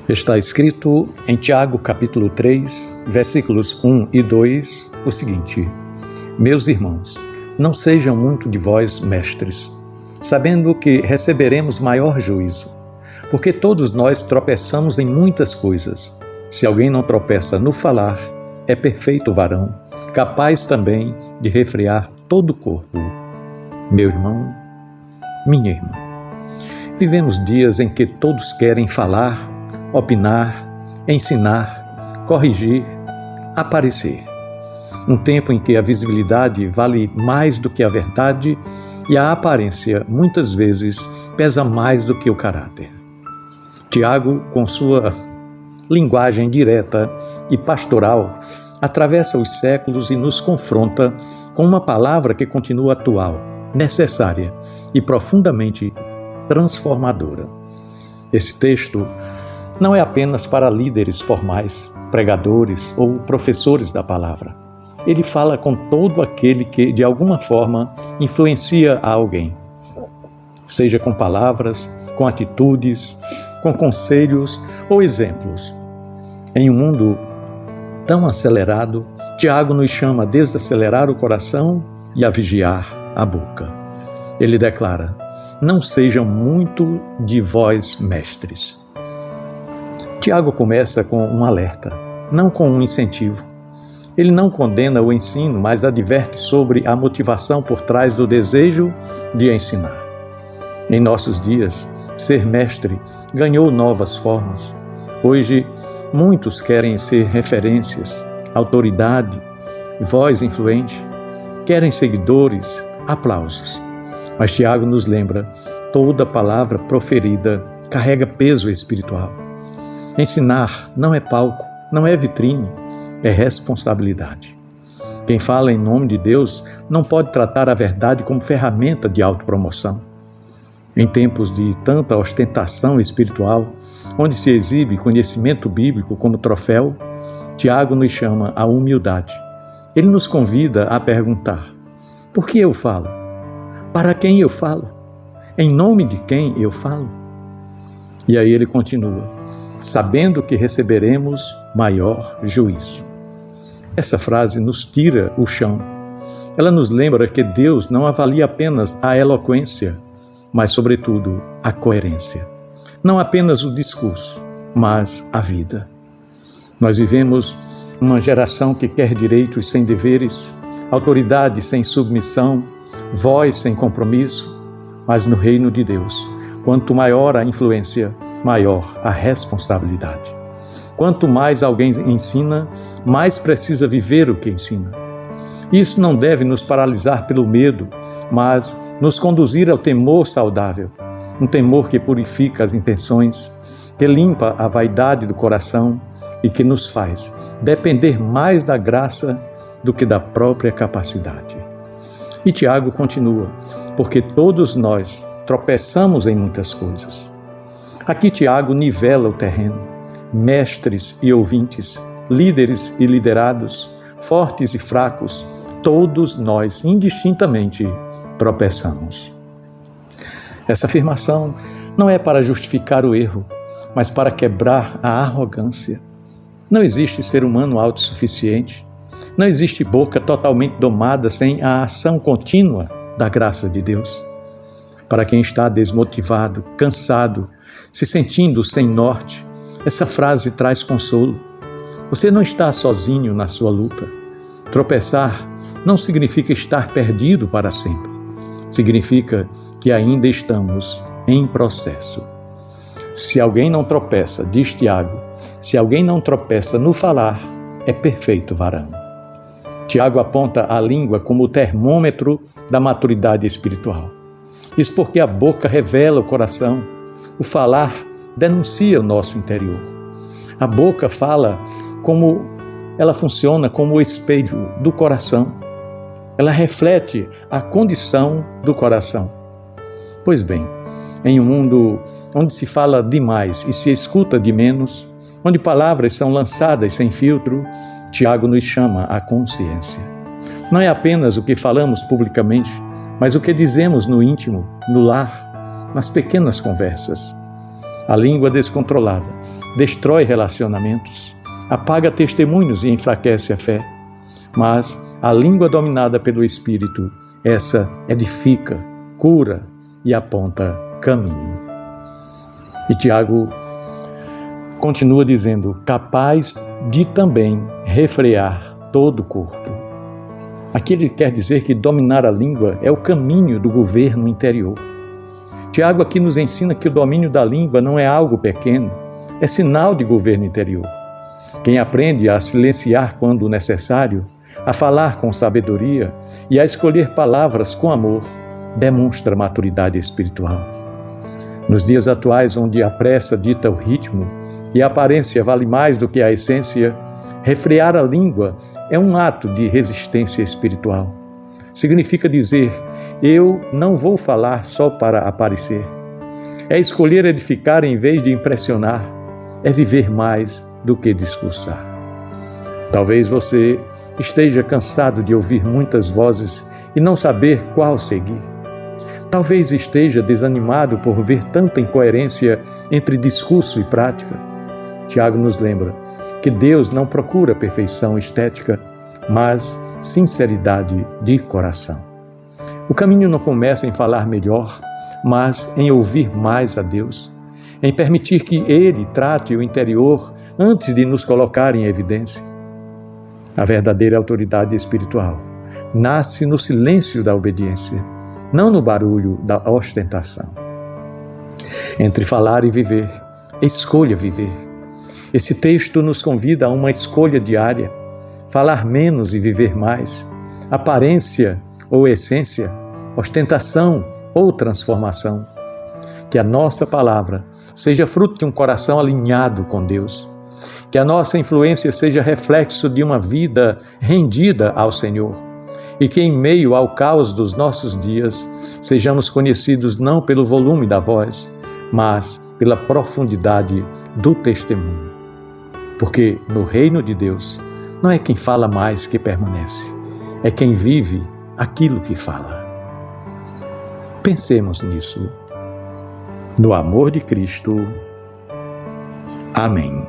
Está escrito em Tiago capítulo 3, versículos 1 e 2, o seguinte: Meus irmãos, não sejam muito de vós mestres, sabendo que receberemos maior juízo, porque todos nós tropeçamos em muitas coisas. Se alguém não tropeça no falar, é perfeito varão, capaz também de refrear todo o corpo. Meu irmão, minha irmã, vivemos dias em que todos querem falar, opinar, ensinar, corrigir, aparecer. Um tempo em que a visibilidade vale mais do que a verdade e a aparência, muitas vezes, pesa mais do que o caráter. Tiago, com sua linguagem direta e pastoral, atravessa os séculos e nos confronta com uma palavra que continua atual, necessária e profundamente transformadora. Esse texto não é apenas para líderes formais, pregadores ou professores da palavra. Ele fala com todo aquele que, de alguma forma, influencia a alguém. Seja com palavras, com atitudes, com conselhos ou exemplos. Em um mundo tão acelerado, Tiago nos chama a desacelerar o coração e a vigiar a boca. Ele declara: não sejam muito de vós mestres. Tiago começa com um alerta, não com um incentivo. Ele não condena o ensino, mas adverte sobre a motivação por trás do desejo de ensinar. Em nossos dias, ser mestre ganhou novas formas. Hoje, muitos querem ser referências, autoridade, voz influente, querem seguidores, aplausos. Mas Tiago nos lembra, toda palavra proferida carrega peso espiritual. Ensinar não é palco, não é vitrine, é responsabilidade. Quem fala em nome de Deus não pode tratar a verdade como ferramenta de autopromoção. Em tempos de tanta ostentação espiritual, onde se exibe conhecimento bíblico como troféu, Tiago nos chama à humildade. Ele nos convida a perguntar: por que eu falo? Para quem eu falo? Em nome de quem eu falo? E aí ele continua: sabendo que receberemos maior juízo. Essa frase nos tira o chão. Ela nos lembra que Deus não avalia apenas a eloquência, mas, sobretudo, a coerência. Não apenas o discurso, mas a vida. Nós vivemos uma geração que quer direitos sem deveres, autoridade sem submissão, voz sem compromisso, mas no reino de Deus, quanto maior a influência, maior a responsabilidade. Quanto mais alguém ensina, mais precisa viver o que ensina. Isso não deve nos paralisar pelo medo, mas nos conduzir ao temor saudável, um temor que purifica as intenções, que limpa a vaidade do coração e que nos faz depender mais da graça do que da própria capacidade. E Tiago continua: porque todos nós tropeçamos em muitas coisas. Aqui Tiago nivela o terreno, mestres e ouvintes, líderes e liderados, fortes e fracos, todos nós, indistintamente, tropeçamos. Essa afirmação não é para justificar o erro, mas para quebrar a arrogância. Não existe ser humano autossuficiente, não existe boca totalmente domada sem a ação contínua da graça de Deus. Para quem está desmotivado, cansado, se sentindo sem norte, essa frase traz consolo. Você não está sozinho na sua luta. Tropeçar não significa estar perdido para sempre. Significa que ainda estamos em processo. Se alguém não tropeça, diz Tiago, se alguém não tropeça no falar, é perfeito varão. Tiago aponta a língua como o termômetro da maturidade espiritual. Isso porque a boca revela o coração, o falar denuncia o nosso interior. A boca fala como ela funciona como o espelho do coração. Ela reflete a condição do coração. Pois bem, em um mundo onde se fala demais e se escuta de menos, onde palavras são lançadas sem filtro, Tiago nos chama à consciência. Não é apenas o que falamos publicamente, mas o que dizemos no íntimo, no lar, nas pequenas conversas. A língua descontrolada destrói relacionamentos, apaga testemunhos e enfraquece a fé. Mas a língua dominada pelo Espírito, essa edifica, cura e aponta caminho. E Tiago continua dizendo, capaz de também refrear todo o corpo. Aqui ele quer dizer que dominar a língua é o caminho do governo interior. Tiago aqui nos ensina que o domínio da língua não é algo pequeno, é sinal de governo interior. Quem aprende a silenciar quando necessário, a falar com sabedoria e a escolher palavras com amor, demonstra maturidade espiritual. Nos dias atuais, onde a pressa dita o ritmo e a aparência vale mais do que a essência, refrear a língua é um ato de resistência espiritual. Significa dizer, eu não vou falar só para aparecer. É escolher edificar em vez de impressionar. É viver mais do que discursar. Talvez você esteja cansado de ouvir muitas vozes e não saber qual seguir. Talvez esteja desanimado por ver tanta incoerência entre discurso e prática. Tiago nos lembra que Deus não procura perfeição estética, mas sinceridade de coração. O caminho não começa em falar melhor, mas em ouvir mais a Deus, em permitir que Ele trate o interior antes de nos colocar em evidência. A verdadeira autoridade espiritual nasce no silêncio da obediência, não no barulho da ostentação. Entre falar e viver, escolha viver. Esse texto nos convida a uma escolha diária, falar menos e viver mais, aparência ou essência, ostentação ou transformação. Que a nossa palavra seja fruto de um coração alinhado com Deus, que a nossa influência seja reflexo de uma vida rendida ao Senhor e que em meio ao caos dos nossos dias sejamos conhecidos não pelo volume da voz, mas pela profundidade do testemunho. Porque no reino de Deus não é quem fala mais que permanece, é quem vive aquilo que fala. Pensemos nisso. No amor de Cristo. Amém.